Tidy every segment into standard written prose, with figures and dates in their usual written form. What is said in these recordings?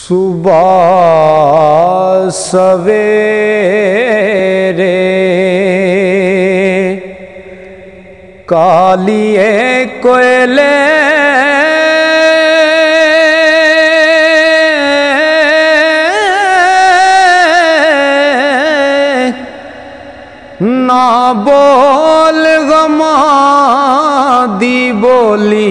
सुबह सवेरे कालिए कोयले ना बोल गमा दी बोली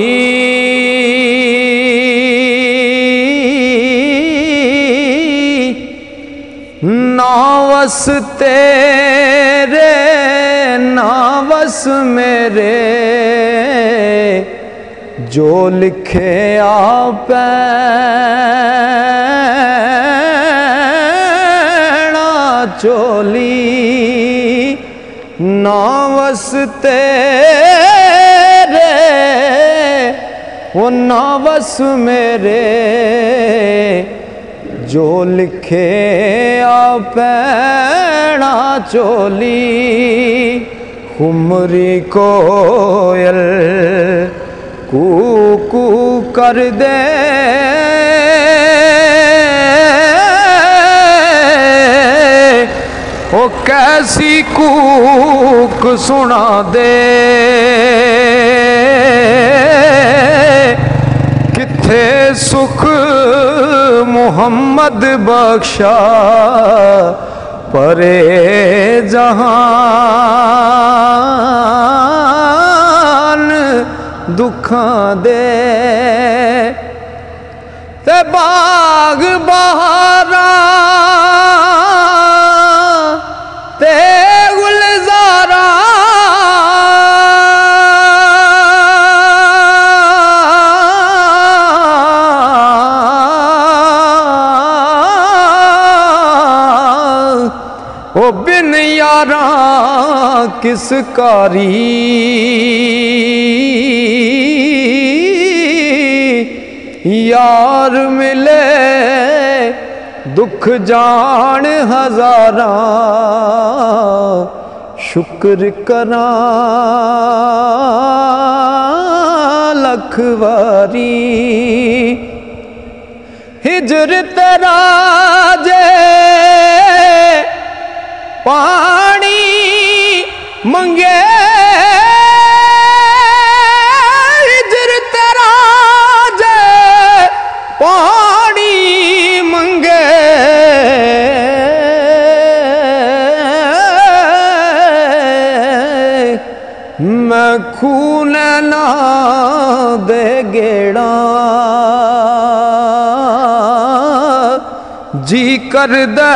नावस तेरे नावस मेरे जो लिखे आप चोली नावस तेरे वो नावस मेरे जो लिखे पैणा चोली खुमरी कोयल कू कू कर दे ओ कैसी कूक सुना दे किथे सुख मुहम्मद बख्शा परे जहान दुखां दे ते बाग बहारा ते गुलजारा ओ बिन यारा किस कारी यार मिले दुख जान हजारा शुक्र करा लखवारी हिजर तेरा जे पानी मंगे हिजर तेरा जे पानी मंगे मैं खून ना दे गेड़ा जी कर दे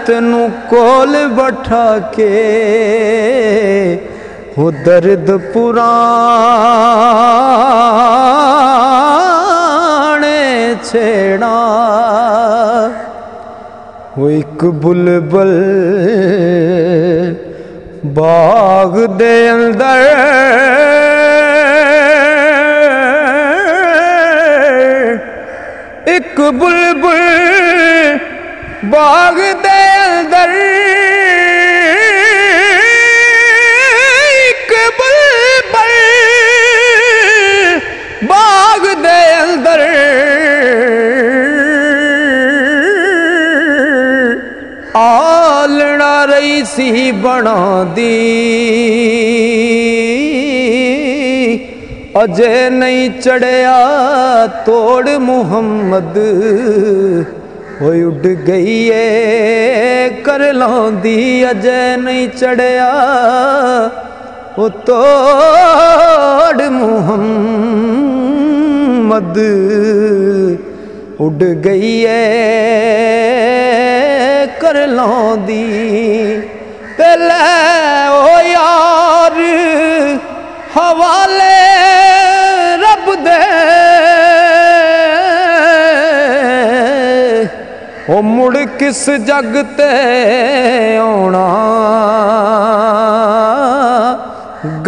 तेनू कोल बैठा के हो दर्द पुराने छेड़ा वो एक बुलबुल बाग दे अंदर एक बुलबुल बाग दे अंदर एक बुलबुल बाग दे अंदर आलना रही सी बना दी अजे नहीं चढ़िया तोड़ मुहम्मद हो उड़ गई है कर लांदी अजे नहीं चढ़िया वो तोड़ मुहम्मद उड़ गई है कर लांदी ते लै ओ यार हवाले रब दे ओ मुड़ किस जग ते आना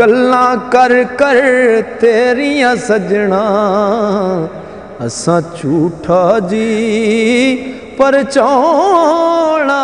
गल्लां कर कर तेरियां सजना असां झूठा जी परचाना